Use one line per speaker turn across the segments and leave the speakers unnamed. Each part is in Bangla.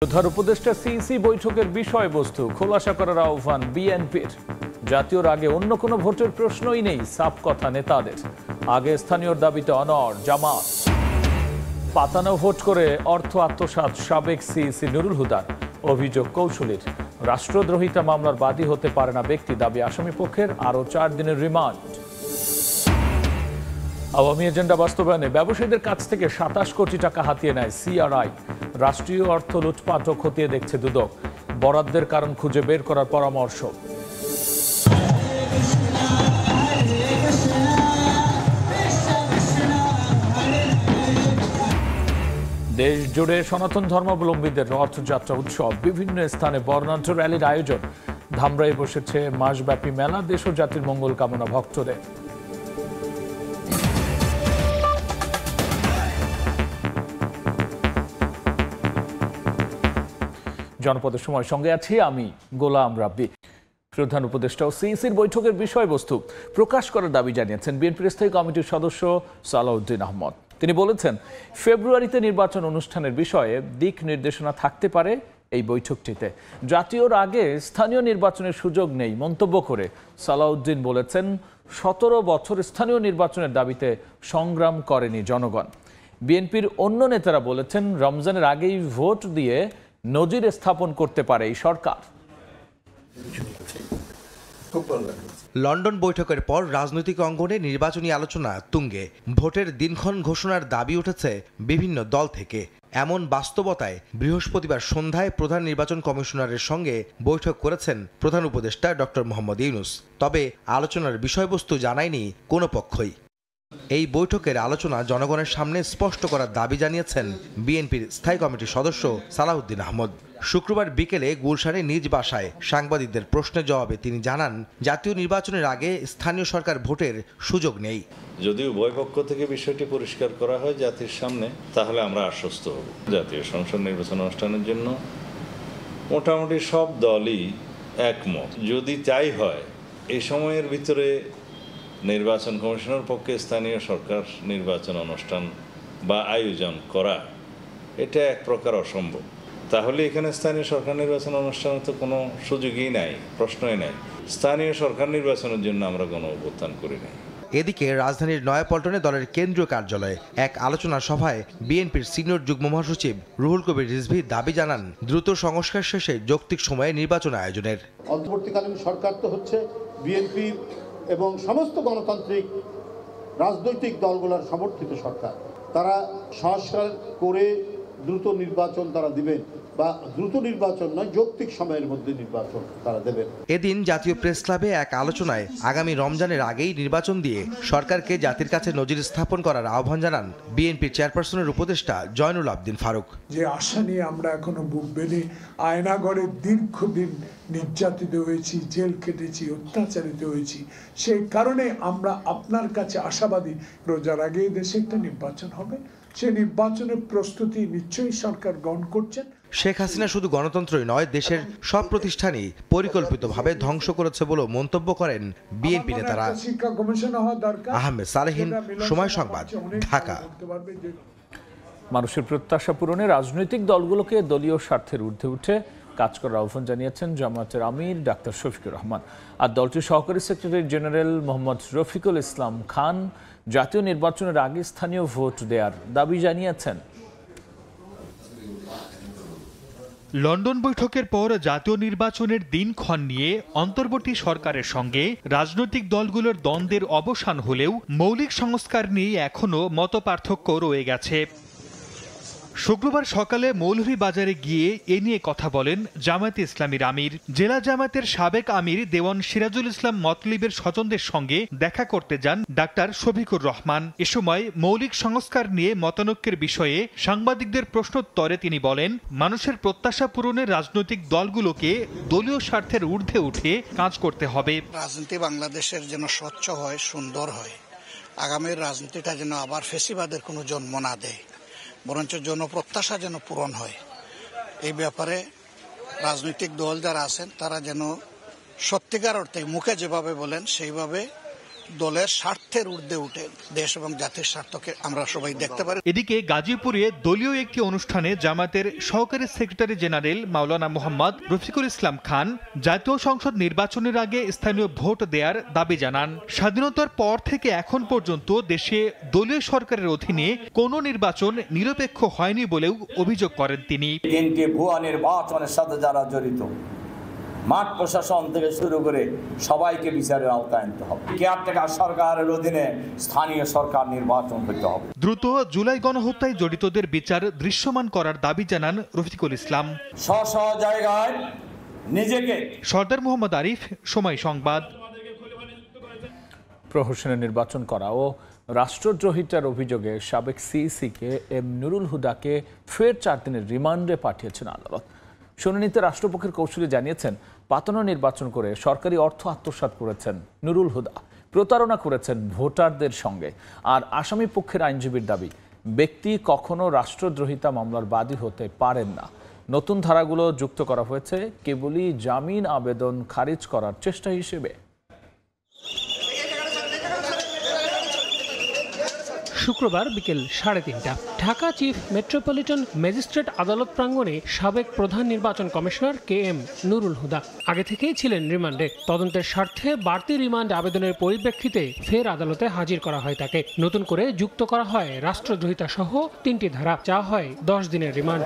প্রধান উপদেষ্টা সিইসি বৈঠকের বিষয়বস্তু খোলাসা করার আহ্বান বিএনপির। জাতীয় আগে অন্য কোনো ভোটের প্রশ্নই নেই, সাফ কথা নেতাদের। আগে স্থানীয় দাবিতে অনড় জামাত। পাতানো ভোট করে অর্থ আত্মসাৎ সাবেক সিইসি নুরুল হুদার। অভিযোগ কৌশলীর। রাষ্ট্রদ্রোহিতা মামলার বাদী হতে পারে না ব্যক্তি, দাবি আসামি পক্ষের। আরও 4 দিনের রিমান্ড। আওয়ামী এজেন্ডা বাস্তবায়নে ব্যবসায়ীদের কাছ থেকে 27 কোটি টাকা হাতিয়ে নেয় সিআরআই। রাষ্ট্রীয় অর্থ লুটপাট খতিয়ে দেখছে দুদক। বরাদ্দের কারণ খুঁজে বের করার পরামর্শ। দেশ জুড়ে সনাতন ধর্মাবলম্বীদের রথযাত্রা উৎসব। বিভিন্ন স্থানে বর্ণাঢ্য র্যালির আয়োজন। ধামরাই বসেছে মাসব্যাপী মেলা, দেশ ও জাতির মঙ্গল কামনা ভক্তদের। জনপদের সময় সঙ্গে আছি আমি গোলাম রাব্বি। প্রধান উপদেষ্টা ও সিইসির বৈঠকের বিষয়বস্তু প্রকাশ করার দাবি জানিয়েছেন বিএনপির স্থায়ী কমিটির সদস্য সালাউদ্দিন আহমদ। তিনি বলেছেন, ফেব্রুয়ারিতে নির্বাচন অনুষ্ঠানের বিষয়ে দিক নির্দেশনা থাকতে পারে এই বৈঠকটিতে। জাতীয়র আগে স্থানীয় নির্বাচনের সুযোগ নেই মন্তব্য করে সালাউদ্দিন বলেছেন, 17 বছর স্থানীয় নির্বাচনের দাবিতে সংগ্রাম করেনি জনগণ। বিএনপির অন্য নেতারা বলেছেন, রমজানের আগেই ভোট দিয়ে নজির স্থাপন করতে পারে এই সরকার।
লন্ডন বৈঠকের পর রাজনৈতিক অঙ্গনে নির্বাচনী আলোচনা তুঙ্গে। ভোটের দিনক্ষণ ঘোষণার দাবি উঠেছে বিভিন্ন দল থেকে। এমন বাস্তবতায় বৃহস্পতিবার সন্ধ্যায় প্রধান নির্বাচন কমিশনারের সঙ্গে বৈঠক করেছেন প্রধান উপদেষ্টা ডক্টর মোহাম্মদ ইউনূস। তবে আলোচনার বিষয়বস্তু জানায়নি কোনো পক্ষই। এই বৈঠকের আলোচনা জনগণের সামনে স্পষ্ট করার দাবি জানিয়েছেন বিএনপির স্থায়ী কমিটির সদস্য সালাউদ্দিন আহমদ। শুক্রবার বিকেলে গুলশানে নিজ বাসায় সাংবাদিকদের প্রশ্নের জবাবে তিনি জানান, জাতীয় নির্বাচনের আগে স্থানীয় সরকার ভোটের সুযোগ নেই।
যদি উভয় পক্ষ থেকে বিষয়টি পরিষ্কার করা হয় জাতির সামনে, তাহলে আমরা আশ্বস্ত হব। জাতীয় সংসদ নির্বাচন অনুষ্ঠানের জন্য মোটামুটি সব দলই একমত। যদি তাই হয়, এই সময়ের ভিতরে নির্বাচন কমিশনের পক্ষে স্থানীয় সরকার নির্বাচন অনুষ্ঠান বা আয়োজন করা এটা এক প্রকার অসম্ভব। তাহলে এখানে স্থানীয় সরকার নির্বাচন অনুষ্ঠানের তো কোনো সুযোগই নাই, প্রশ্নই নাই। স্থানীয় সরকার নির্বাচনের জন্য আমরা কোনো অভ্যুত্থান করি নাই।
এদিকে রাজধানীর নয়াপল্টনে দলের কেন্দ্রীয় কার্যালয়ে এক আলোচনা সভায় বিএনপির সিনিয়র যুগ্ম মহাসচিব রুহুল কবির রিজভী দাবি জানান, দ্রুত সংস্কার শেষে যৌক্তিক সময়ে নির্বাচন আয়োজনের।
অন্তর্বর্তীকালীন সরকার তো হচ্ছে বিএনপির এবং সমস্ত গণতান্ত্রিক রাজনৈতিক দলগুলোর সমর্থিত সরকার। তারা সংস্কার করে দ্রুত নির্বাচন তারা দিবেন, বা দ্রুত নির্বাচন নয়, যৌক্তিক সময়ের মধ্যে নির্বাচন তারা দেবেন।
এদিন জাতীয় প্রেস ক্লাবে এক আলোচনায় আগামী রমজানের আগেই নির্বাচন দিয়ে সরকারকে জাতির কাছে নজির স্থাপন করার আহ্বান জানান বিএনপির চেয়ারপারসনের উপদেষ্টা জয়নুল আবদিন ফারুক।
যে আশা নিয়ে আমরা এখনো বুক বেঁধে আয়নাগরে দীর্ঘদিন নির্যাতিত হয়েছি, জেল কেটেছি, অত্যাচারিত হয়েছি, সেই কারণে আমরা আপনার কাছে আশাবাদী, রোজার আগে দেশে একটা নির্বাচন হবে। সেই নির্বাচনের প্রস্তুতি নিশ্চয়ই সরকার গ্রহণ করছেন।
শেখ হাসিনা শুধু গণতন্ত্রই নয়, দেশের সব প্রতিষ্ঠানই পরিকল্পিতভাবে ধ্বংস করেছে বলেও মন্তব্য করেন বিএনপি নেতারা। আহমেদ সালেহীন, সময় সংবাদ, ঢাকা।
মানুষের প্রত্যাশা পূরণে রাজনৈতিক দলগুলোকে দলীয় স্বার্থের ঊর্ধ্বে উঠে কাজ করার আহ্বান জানিয়েছেন জামায়াতের আমির ডাক্তার শফিকুর রহমান। আর দলটির সহকারী সেক্রেটারি জেনারেল মোহাম্মদ রফিকুল ইসলাম খান জাতীয় নির্বাচনের আগে স্থানীয় ভোট দেওয়ার দাবি জানিয়েছেন।
লন্ডন বৈঠকের পর জাতীয় নির্বাচনের দিনক্ষণ নিয়ে অন্তর্বর্তী সরকারের সঙ্গে রাজনৈতিক দলগুলোর দ্বন্দ্বের অবসান হলেও মৌলিক সংস্কার নিয়ে এখনও মতপার্থক্য রয়ে গেছে। শুক্রবার সকালে মৌলভীবাজারে গিয়ে এ নিয়ে কথা বলেন জামায়াতে ইসলামীর আমির। জেলা জামায়াতের সাবেক আমির দেওয়ান সিরাজুল ইসলাম মতলিবের স্বজনদের সঙ্গে দেখা করতে যান ডাক্তার শফিকুর রহমান। এ সময় মৌলিক সংস্কার নিয়ে মতানৈক্যের বিষয়ে সাংবাদিকদের প্রশ্নোত্তরে তিনি বলেন, মানুষের প্রত্যাশা পূরণে রাজনৈতিক দলগুলোকে দলীয় স্বার্থের ঊর্ধ্বে উঠে কাজ করতে হবে।
রাজনীতি বাংলাদেশের যেন স্বচ্ছ হয়, সুন্দর হয়। আগামীর রাজনীতিটা যেন আবার ফেসিবাদের কোনো জন্ম না দেয়, বরঞ্চ জনপ্রত্যাশা যেন পূরণ হয়। এই ব্যাপারে রাজনৈতিক দল যারা আছেন তারা যেন সত্যিকার অর্থে মুখে যেভাবে বলেন সেইভাবে দলের স্বার্থের ঊর্ধ্বে উঠে দেশ এবং জাতির স্বার্থকে আমরা সবাই দেখতে পারি।
এদিকে গাজীপুরে দলীয় একটি অনুষ্ঠানে জামায়াতের সহকারী সেক্রেটারি জেনারেল মাওলানা মোহাম্মদ রফিকুল ইসলাম খান জাতীয় সংসদ নির্বাচনের আগে স্থানীয় ভোট দেওয়ার দাবি জানান। স্বাধীনতার পর থেকে এখন পর্যন্ত দেশে দলীয় সরকারের অধীনে কোনো নির্বাচন নিরপেক্ষ হয়নি বলেও অভিযোগ করেন তিনি।
তিনটি ভুয়া নির্বাচনের সাথে যারা জড়িত, মাঠ প্রশাসন থেকে শুরু করে সবাইকে বিচারের আওতায় আনতে হবে। কেয়ারটেকার সরকারের অধীনে স্থানীয় সরকার নির্বাচন করতে হবে।
দ্রুত জুলাই গণহত্যায় জড়িতদের বিচার দৃশ্যমান করার দাবি জানান রফিকুল ইসলাম।
স্ব জায়গায় নিজেকে।
সর্দার মোহাম্মদ আরিফ, সময় সংবাদ।
প্রহসনের নির্বাচন করা ও রাষ্ট্রদ্রোহিতার অভিযোগে সাবেক সিইসিকে এম নুরুল হুদাকে ফের 4 দিনের রিমান্ডে পাঠিয়েছেন আদালত। শুনানিতে রাষ্ট্রপক্ষের কৌঁসুলি জানিয়েছেন, পাতানো নির্বাচন করে সরকারি অর্থ আত্মসাৎ করেছেন নুরুল হুদা, প্রতারণা করেছেন ভোটারদের সঙ্গে। আর আসামি পক্ষের আইনজীবীর দাবি, ব্যক্তি কখনো রাষ্ট্রদ্রোহিতা মামলার বাদী হতে পারেন না। নতুন ধারাগুলো যুক্ত করা হয়েছে কেবলই জামিন আবেদন খারিজ করার চেষ্টা হিসেবে।
শুক্রবার বিকেল 3:30 ঢাকা চিফ মেট্রোপলিটন ম্যাজিস্ট্রেট আদালত প্রাঙ্গণে সাবেক প্রধান নির্বাচন কমিশনার KM নুরুল হুদা আগে থেকেই ছিলেন রিমান্ডে। তদন্তের স্বার্থে বাড়তি রিমান্ড আবেদনের পরিপ্রেক্ষিতে ফের আদালতে হাজির করা হয় তাকে। নতুন করে যুক্ত করা হয় রাষ্ট্রদ্রোহিতা সহ 3টি ধারা, চা হয় 10 দিনের রিমান্ড।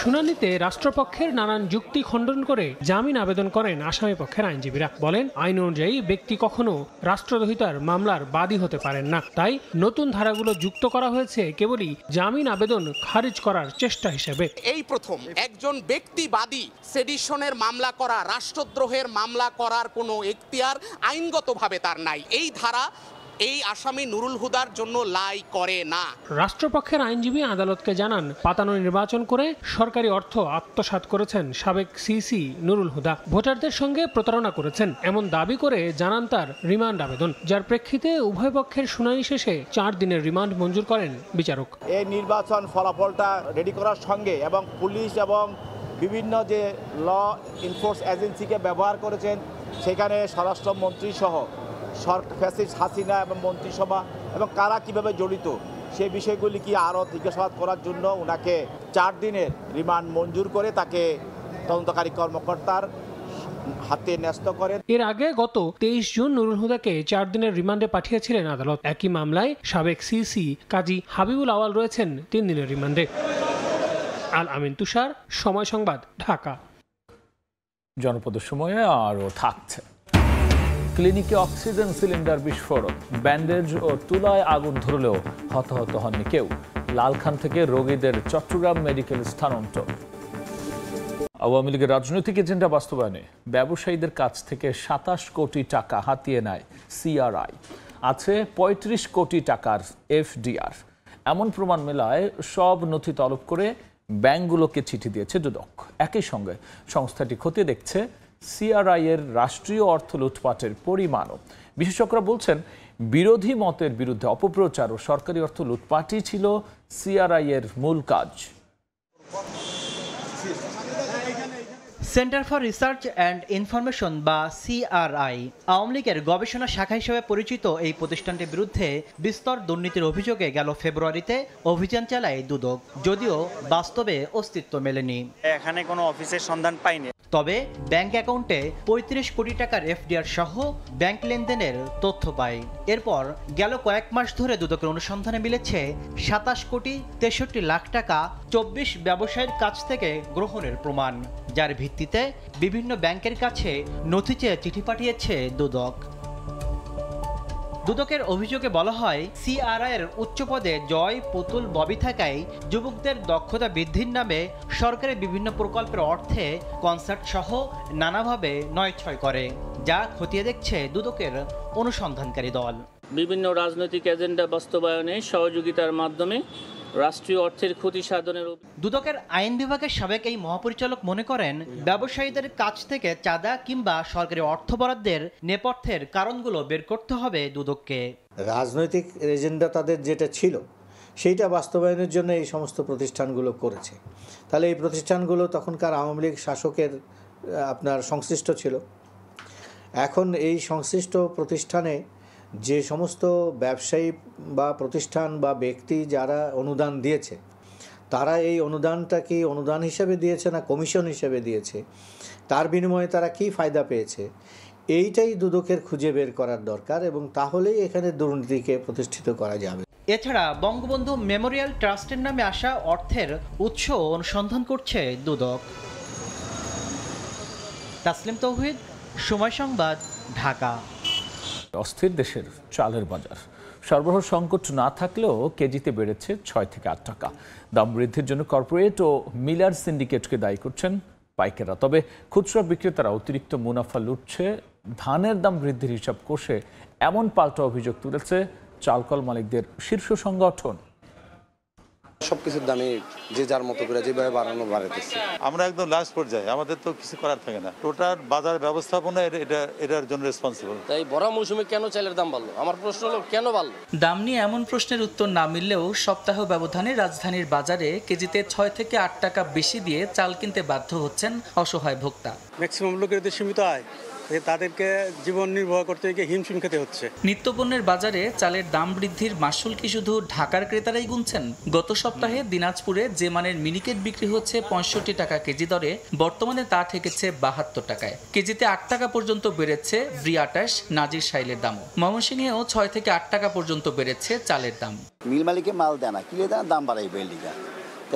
শুনানিতে রাষ্ট্রপক্ষের নানান যুক্তি খণ্ডন করে জামিন আবেদন করেন আসামি পক্ষের আইনজীবীরা। বলেন, আইন অনুযায়ী ব্যক্তি কখনো রাষ্ট্রদ্রোহিতার মামলার বাদী হতে পারেন না, তাই নতুন ধারাগুলো যুক্ত করা হয়েছে কেবলই জামিন আবেদন খারিজ করার চেষ্টা হিসেবে।
এই প্রথম একজন ব্যক্তিবাদী সেডিশনের মামলা করা, রাষ্ট্রদ্রোহের মামলা করার কোনো এখতিয়ার আইনগতভাবে তার নাই। এই ধারা এই আসামি নুরুল হুদার জন্য লাই করে না।
রাষ্ট্রপক্ষের আইনজীবী আদালতকে জানান, পাতানো নির্বাচন করে সরকারি অর্থ আত্মসাৎ করেছেন সাবেক সিসি নুরুল হুদা, ভোটারদের সঙ্গে প্রতারণা করেছেন এমন দাবি করে জানান তার রিমান্ড আবেদন, যার প্রেক্ষিতে উভয় পক্ষের শুনানি শেষে 4 দিনের রিমান্ড মঞ্জুর করেন বিচারক।
এই নির্বাচন ফলাফলটা রেডি করার সঙ্গে এবং পুলিশ এবং বিভিন্ন যে এনফোর্স এজেন্সিকে ব্যবহার করেছেন, সেখানে স্বরাষ্ট্রমন্ত্রী সহ ফ্যাসিস্ট হাসিনা এবং মন্ত্রিসভা এবং কারা কিভাবে জড়িত সেই বিষয়গুলি কি আরও জিজ্ঞাসাবাদ করার জন্য ওনাকে 4 দিনের রিমান্ড মঞ্জুর করে তাকে তদন্তকারী কর্মকর্তার হাতে ন্যস্ত করেন।
এর আগে গত 23 জুন নুরুল হুদাকে 4 দিনের রিমান্ডে পাঠিয়েছিলেন আদালত। একই মামলায় সাবেক সিসি কাজী হাবিবুল আওয়াল রয়েছেন 3 দিনের রিমান্ডে। আল আমিন তুষার, সময় সংবাদ, ঢাকা।
জনপদের সময়ে আরও থাকছে। ক্লিনিকে অক্সিজেন সিলিন্ডার বিস্ফোরণ, ব্যান্ডেজ ও তুলায় আগুন ধরলেও হতাহত হননি কেউ। লালখান থেকে রোগীদের চট্টগ্রাম মেডিকেল স্থানান্তর। আওয়ামী লীগের রাজনৈতিক এজেন্ডা বাস্তবায়নে ব্যবসায়ীদের কাছ থেকে 27 কোটি টাকা হাতিয়ে নেয় CRI। আছে 35 কোটি টাকার FDR। এমন প্রমাণ মেলায় সব নথি তলব করে ব্যাংকগুলোকে চিঠি দিয়েছে দুদক। একই সঙ্গে সংস্থাটি খতিয়ে দেখছে CRI এর রাষ্ট্রীয় অর্থ লুটপাটের পরিমাণও। বিশেষজ্ঞরা বলছেন, বিরোধী মতের বিরুদ্ধে অপপ্রচার ও সরকারি অর্থ লুটপাটই ছিল CRI এর মূল কাজ।
Centre for research and information বা CRI আওয়ামী লীগের গবেষণা শাখা হিসেবে পরিচিত এই প্রতিষ্ঠানটির বিরুদ্ধে বিস্তর দুর্নীতির অভিযোগে গেল ফেব্রুয়ারিতে অভিযান চালায় দুদক, যদিও বাস্তবে অস্তিত্ব মেলেনি।
এখানে কোনো অফিসের সন্ধান পাইনি।
তবে ব্যাংক অ্যাকাউন্টে 35 কোটি টাকার FDR সহ ব্যাংক লেনদেনের তথ্য পায়। এরপর গেল কয়েক মাস ধরে দুদকের অনুসন্ধানে মিলেছে 27 কোটি 63 লাখ টাকা 24 ব্যবসায়ীর কাছ থেকে গ্রহণের প্রমাণ, যার ভিত্তিতে বিভিন্ন ব্যাংকের কাছে নথি চেয়ে চিঠি পাঠিয়েছে দুদক। দুদকের অভিযোগে বলা হয়, CRI এর উচ্চ পদে জয়, পুতুল, ববি থাকায় যুবকদের দক্ষতা বৃদ্ধির নামে সরকারের বিভিন্ন প্রকল্পের অর্থে কনসার্ট সহ নানাভাবে নয়ছয় করে, যা খতিয়ে দেখছে দুদকের অনুসন্ধানকারী দল।
বিভিন্ন রাজনৈতিক এজেন্ডা বাস্তবায়নে সহযোগিতার মাধ্যমে রাষ্ট্রীয় অর্থের ক্ষতি সাধনের।
দুদকের আইন বিভাগের সাবেক এই মহাপরিচালক মনে করেন, ব্যবসায়ীদের কাছ থেকে চাঁদা কিংবা সরকারি অর্থ বরাদ্দের নেপথ্যের কারণগুলো বের করতে হবে দুদককে।
রাজনৈতিক এজেন্ডা তাদের যেটা ছিল সেইটা বাস্তবায়নের জন্য এই সমস্ত প্রতিষ্ঠানগুলো করেছে। তাহলে এই প্রতিষ্ঠানগুলো তখনকার আওয়ামী লীগ শাসকের সংশ্লিষ্ট ছিল এখন এই সংশ্লিষ্ট প্রতিষ্ঠানে যে সমস্ত ব্যবসায়ী বা প্রতিষ্ঠান বা ব্যক্তি যারা অনুদান দিয়েছে, তারা এই অনুদানটা কি অনুদান হিসেবে দিয়েছে না কমিশন হিসেবে দিয়েছে, তার বিনিময়ে তারা কি ফায়দা পেয়েছে, এইটাই দুদকের খুঁজে বের করার দরকার, এবং তাহলেই এখানে দুর্নীতিকে প্রতিষ্ঠিত করা যাবে।
এছাড়া বঙ্গবন্ধু মেমোরিয়াল ট্রাস্টের নামে আসা অর্থের উৎস অনুসন্ধান করছে দুদক। তাসলিম তৌহিদ, সময় সংবাদ, ঢাকা।
অস্থির দেশের চালের বাজার। সরবরাহ সংকট না থাকলেও কেজিতে বেড়েছে 6 থেকে 8 টাকা। দাম বৃদ্ধির জন্য কর্পোরেট ও মিলার সিন্ডিকেটকে দায়ী করছেন পাইকাররা। তবে খুচরা বিক্রেতারা অতিরিক্ত মুনাফা লুটছে। ধানের দাম বৃদ্ধির হিসাব কষে এমন পাল্টা অভিযোগ তুলেছে চালকল মালিকদের শীর্ষ সংগঠন।
সবকিছুর দামই যে যার মতো করে যেভাবে বাড়ানো বাড়াইতেছে।
আমরা একদম লাস্ট পর্যায়ে, আমাদের তো কিছু করার থাকে না। টোটাল বাজার ব্যবস্থাপনা এটার জন্য রেসপন্সিবল।
তাই বড় মৌসুমে কেন চালের দাম বাড়লো? আমার প্রশ্ন হলো কেন বাড়লো?
দাম নিয়ে এমন প্রশ্নের উত্তর না মিললেও সপ্তাহ ব্যবধানে রাজধানীর বাজারে কেজিতে 6 থেকে 8 টাকা বেশি দিয়ে চাল কিনতে বাধ্য হচ্ছেন অসহায় ভোক্তা।
ম্যাক্সিমাম লোকের সীমিত আয়, তাদেরকে জীবন নির্বাহ করতে গিয়ে হিমশিম খেতে হচ্ছে।
নিত্যপণ্যের বাজারে চালের দাম বৃদ্ধির মাসুল কি শুধু ঢাকার ক্রেতারাই গুনছেন? গত সপ্তাহে দিনাজপুরে যে মানের মিনিকেট বিক্রি হচ্ছে 65 টাকা কেজি দরে, বর্তমানে তা ঠেকেছে 72 টাকায়। কেজিতে 8 টাকা পর্যন্ত বেড়েছে ব্রি28 নাজির শাইলের দামও। ময়মনসিংহেও 6 থেকে 8 টাকা পর্যন্ত বেড়েছে চালের দাম।
মিল মালিকে মাল দেয় না, কিনে দেয়, দাম বাড়াইবে লিগা।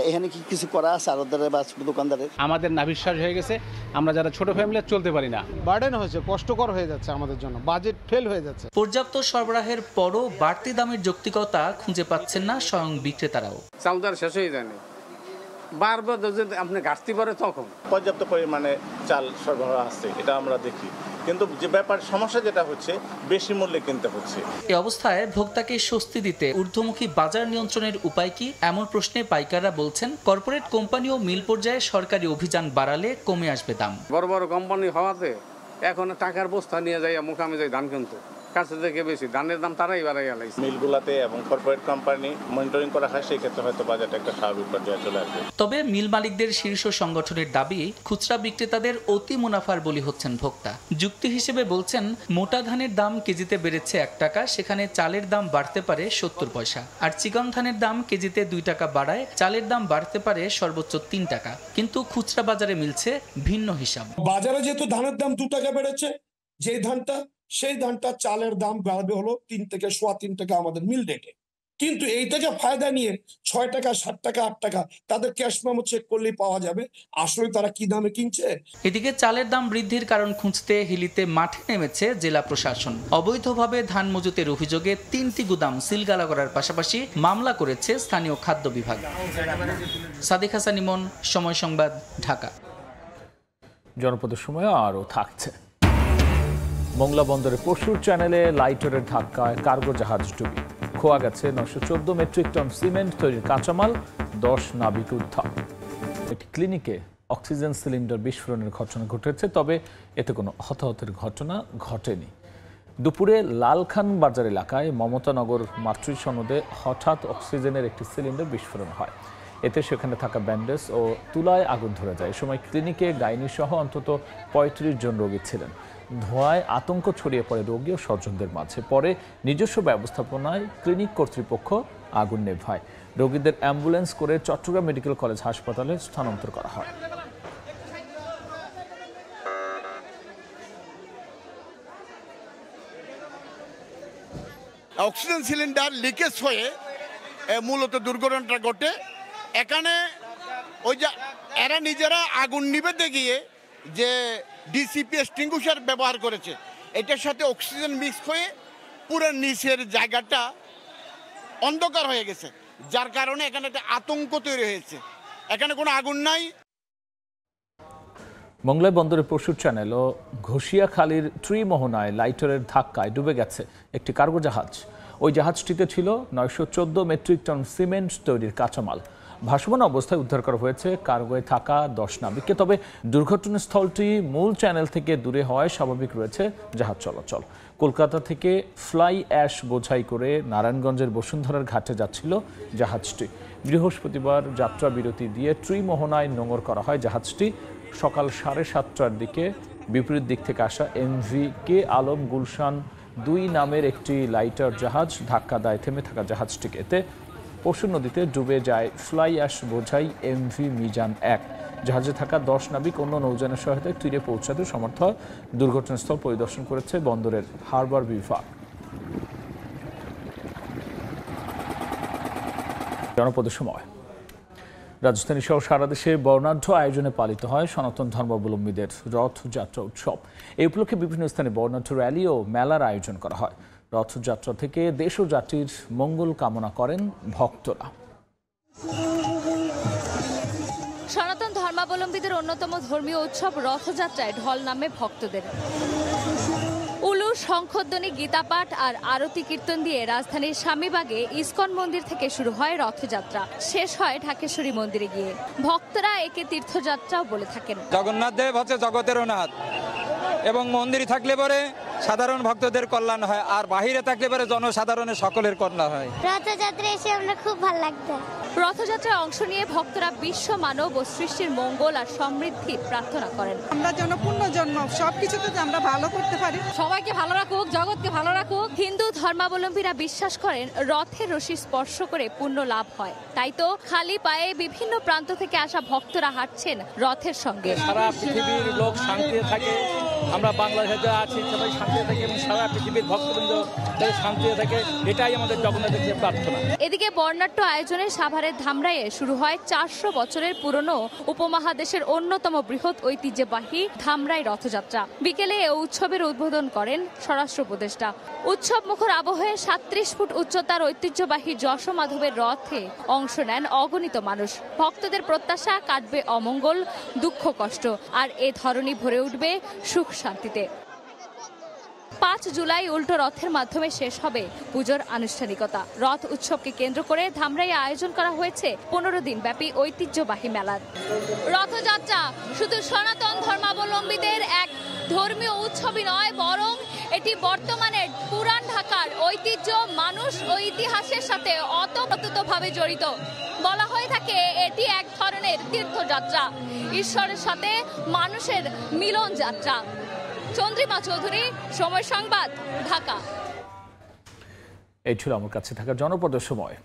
এখানে কি কিছু করা আছে আড়তদারের বা দোকানদারের?
আমাদের নাভিশ্বাস হয়ে গেছে, আমরা যারা ছোট ফ্যামিলি চলতে পারি না।
বার্ডেন হয়েছে, কষ্টকর হয়ে যাচ্ছে আমাদের জন্য, বাজেট ফেল হয়ে যাচ্ছে।
পর্যাপ্ত সরবরাহের পরও বাড়তি দামের যৌক্তিকতা খুঁজে পাচ্ছেন না স্বয়ং বিক্রেতারাও।
চালদার শেষ হয়ে যায়নি, বারবার যদি আপনি ঘাটতি পড়ে তখন
পর্যাপ্ত পরিমাণে চাল সরবরাহ আছে, এটা আমরা দেখি। কিন্তু যে ব্যাপার সমস্যা যেটা হচ্ছে, বেশি মূল্যে কিনতে হচ্ছে।
এই অবস্থায় ভোক্তাকে স্বস্তি দিতে ঊর্ধ্বমুখী বাজার নিয়ন্ত্রণের উপায় কি? এমন প্রশ্নে পাইকাররা বলছেন, কর্পোরেট কোম্পানি ও মিল পর্যায়ে সরকারি অভিযান বাড়ালে কমে আসবে দাম।
বড় বড় কোম্পানি হওয়াতে এখন টাকার বস্তা নিয়ে যাই মোকামে যাই ধান কিনতে, কাছে থেকে বেশি ধানের দাম তারাই বাড়াই আলাইছে।
মিলগুলাতে এবং কর্পোরেট কোম্পানি মনিটরিং করা হয়, সেই ক্ষেত্রে হয়তো বাজারটা একটা স্বাভাবিক পর্যায়ে চলে আসবে।
তবে মিল মালিকদের শীর্ষ সংগঠনের দাবি, খুচরা বিক্রেতাদের অতি মুনাফার বলি হচ্ছেন ভোক্তা। যুক্তি হিসেবে বলছেন, মোটা ধানের দাম কেজিতে বেড়েছে 1 টাকা, সেখানে চালের দাম বাড়তে পারে 70 পয়সা। আর চিকন ধানের দাম কেজিতে 2 টাকা বাড়ায় চালের দাম বাড়তে পারে সর্বোচ্চ 3 টাকা। কিন্তু খুচরা বাজারে মিলছে ভিন্ন হিসাব।
বাজারে যেহেতু ধানের দাম 2 টাকা বেড়েছে, যে ধানটা সেই ধানটা চালের দাম বাড়বে হলো 3 থেকে 3.25 টাকা আমাদের মিল রেটে। কিন্তু এই থেকে ফায়দা নিয়ে 6 টাকা, 7 টাকা, 8 টাকা তাদের ক্যাশ মেমো চেক করলেই পাওয়া যাবে আসলে তারা কি দামে কিনছে।
এদিকে চালের দাম বৃদ্ধির কারণ খুঁজতে হিলিতে মাঠে নেমেছে জেলা প্রশাসন। অবৈধভাবে ধান মজুতের অভিযোগে 3টি গুদাম সিলগালা করার পাশাপাশি মামলা করেছে স্থানীয় খাদ্য বিভাগ। সাদিক হাসান ইমন, সময় সংবাদ, ঢাকা।
জনপদের সময় আরও থাকছে। মোংলা বন্দরে পশুর চ্যানেলে লাইটারের ধাক্কায় কার্গো জাহাজ ডুবি। খোয়া গেছে 914 মেট্রিক টন সিমেন্ট তৈরির কাঁচামাল, 10 নাবিক উদ্ধার। একটি ক্লিনিকে অক্সিজেন সিলিন্ডার বিস্ফোরণের ঘটনা ঘটেছে, তবে এতে কোনো হতাহতের ঘটনা ঘটেনি। দুপুরে লালখান বাজার এলাকায় মমতানগর মাতৃ সনদে হঠাৎ অক্সিজেনের একটি সিলিন্ডার বিস্ফোরণ হয়। এতে সেখানে থাকা ব্যান্ডেজ ও তুলায় আগুন ধরে যায়। এ সময় ক্লিনিকে গাইনি সহ অন্তত 35 জন রোগী ছিলেন। ধোঁয়ায় আতঙ্ক ছড়িয়ে পড়ে রোগী ও স্বজনদের মাঝে। পরে নিজস্ব ব্যবস্থাপনায় ক্লিনিক কর্তৃপক্ষ আগুন নেভায়। রোগীদের অ্যাম্বুলেন্স করে চট্টগ্রাম মেডিকেল কলেজ হাসপাতালে স্থানান্তর করা হয়।
অক্সিজেন সিলিন্ডার লিকেজ হয়ে মূলত দুর্ঘটনাটা ঘটে। এখানে ওই যে এরা নিজেরা আগুন নিভাতে গিয়ে যে ডিসিপি এক্সটিংগুইশার ব্যবহার করেছে, এটার সাথে অক্সিজেন মিক্স হয়ে পুরো নিচের জায়গাটা অন্ধকার হয়ে গেছে, যার কারণে এখানে একটা আতঙ্ক তৈরি হয়েছে। এখানে কোনো আগুন নাই।
মংলায় বন্দরের পশুর চ্যানেল ও ঘষিয়াখালীর ত্রিমোহনায় লাইটারের ধাক্কায় ডুবে গেছে একটি কার্গো জাহাজ। ওই জাহাজটিতে ছিল 914 মেট্রিক টন সিমেন্ট তৈরির কাঁচামাল। ভাসমান অবস্থায় উদ্ধার করা হয়েছে কার্গোয় থাকা 10 নাবিককে। তবে দুর্ঘটনাস্থলটি মূল চ্যানেল থেকে দূরে হওয়ায় স্বাভাবিক রয়েছে জাহাজ চলাচল। কলকাতা থেকে ফ্লাই অ্যাশ বোঝাই করে নারায়ণগঞ্জের বসুন্ধরার ঘাটে যাচ্ছিল জাহাজটি। বৃহস্পতিবার যাত্রা বিরতি দিয়ে ত্রিমোহনায় নোঙর করা হয় জাহাজটি। সকাল 7:30টার দিকে বিপরীত দিক থেকে আসা এমভি কে আলম গুলশান 2 নামের একটি লাইটার জাহাজ ধাক্কা দেয় থেমে থাকা জাহাজটিকে। এতে পরশু নদীতে ডুবে যায় ফ্লাই অ্যাশ বোঝাই এমভি মিজান 1। জাহাজে থাকা 10 নাবিক অন্য নৌযানের সহায়তায় তীরে পৌঁছাতে সমর্থ হয়। দুর্ঘটনাস্থল পরিদর্শন করেছে বন্দরের হারবার বিভাগ। জনপদের সময়। রাজধানী সহ সারা দেশে বর্ণাঢ্য আয়োজনে পালিত হয় সনাতন ধর্মাবলম্বীদের রথযাত্রা উৎসব। এই উপলক্ষে বিভিন্ন স্থানে বর্ণাঢ্য র্যালি ও মেলার আয়োজন করা হয়। রথযাত্রা থেকে দেশ ও জাতির মঙ্গল কামনা করেন ভক্তরা।
সনাতন ধর্মাবলম্বীদের অন্যতম ধর্মীয় উৎসব রথযাত্রায় ঢল নামে ভক্তদের। উলু, শঙ্খধ্বনি, গীতাপাঠ আর আরতি কীর্তন দিয়ে রাজধানীর স্বামীবাগে ইসকন মন্দির থেকে শুরু হয় রথযাত্রা, শেষ হয় ঢাকেশ্বরী মন্দিরে গিয়ে। ভক্তরা একে তীর্থযাত্রাও বলে থাকেন।
জগন্নাথ দেব হচ্ছে জগতেরও নাথ, এবং মন্দিরে থাকলে পরে সাধারণ ভক্তদের কল্যাণ হয়, আর বাহিরে থাকলে পরে জনসাধারণের সকলের কল্যাণ হয়।
রথযাত্রা এসে আমরা খুব ভালো লাগতো।
রথযাত্রায় অংশ নিয়ে ভক্তরা বিশ্ব মানব ও সৃষ্টির মঙ্গল আর সমৃদ্ধির প্রার্থনা করেন।
আমরা যেন পূর্ণ জন্ম সবকিছুতে আমরা ভালো করতে পারি,
সবাইকে ভালো রাখুক, জগৎকে ভালো রাখুক। হিন্দু ধর্মাবলম্বীরা বিশ্বাস করেন রথের রশি স্পর্শ করে পুণ্য লাভ হয়, তাই তো খালি পায়ে বিভিন্ন প্রান্ত থেকে আসা ভক্তরা হাঁটছেন রথের সঙ্গে।
সারা পৃথিবীর লোক শান্তিতে থাকে, আমরা বাংলাদেশে আছি সবাই শান্তিতে থাকি এবং সারা পৃথিবীর ভক্তবৃন্দ শান্তিতে থাকে, এটাই আমাদের জগন্নাথের প্রার্থনা।
এদিকে বর্ণাঢ্য আয়োজনে সাভারের ধামরাইয়ে শুরু হয় 400 বছরের পুরনো উপমহাদেশের অন্যতম বৃহৎ ঐতিহ্যবাহী ধামরাই রথযাত্রা। বিকেলে এ উৎসবের উদ্বোধন করেন স্বরাষ্ট্র উপদেষ্টা। উৎসব মুখর আবহে 37 ফুট উচ্চতার ঐতিহ্যবাহী যশোমাধবের রথে অংশ নেন অগণিত মানুষ। ভক্তদের প্রত্যাশা কাটবে অমঙ্গল, দুঃখ, কষ্ট, আর এ ধরনী ভরে উঠবে সুখ শান্তিতে। 5 জুলাই উল্টো রথের মাধ্যমে শেষ হবে পুজোর আনুষ্ঠানিকতা। রথ উৎসবকে কেন্দ্র করে ধামরাইয়ে আয়োজন করা হয়েছে 15 দিন ব্যাপী ঐতিহ্যবাহী মেলার। রথযাত্রা শুধু সনাতন ধর্মাবলম্বীদের এক ধর্মীয় উৎসবই নয়, বরং এটি বর্তমানে পুরান ঢাকার ঐতিহ্য, মানুষ ও ইতিহাসের সাথে ওতপ্রোতভাবে জড়িত। বলা হয়ে থাকে এটি এক ধরনের তীর্থযাত্রা, ঈশ্বরের সাথে মানুষের মিলন যাত্রা। চন্দ্রিমা চৌধুরী, সময় সংবাদ, ঢাকা।
এই ছিল আমার কাছে থাকা জনপদের সময়।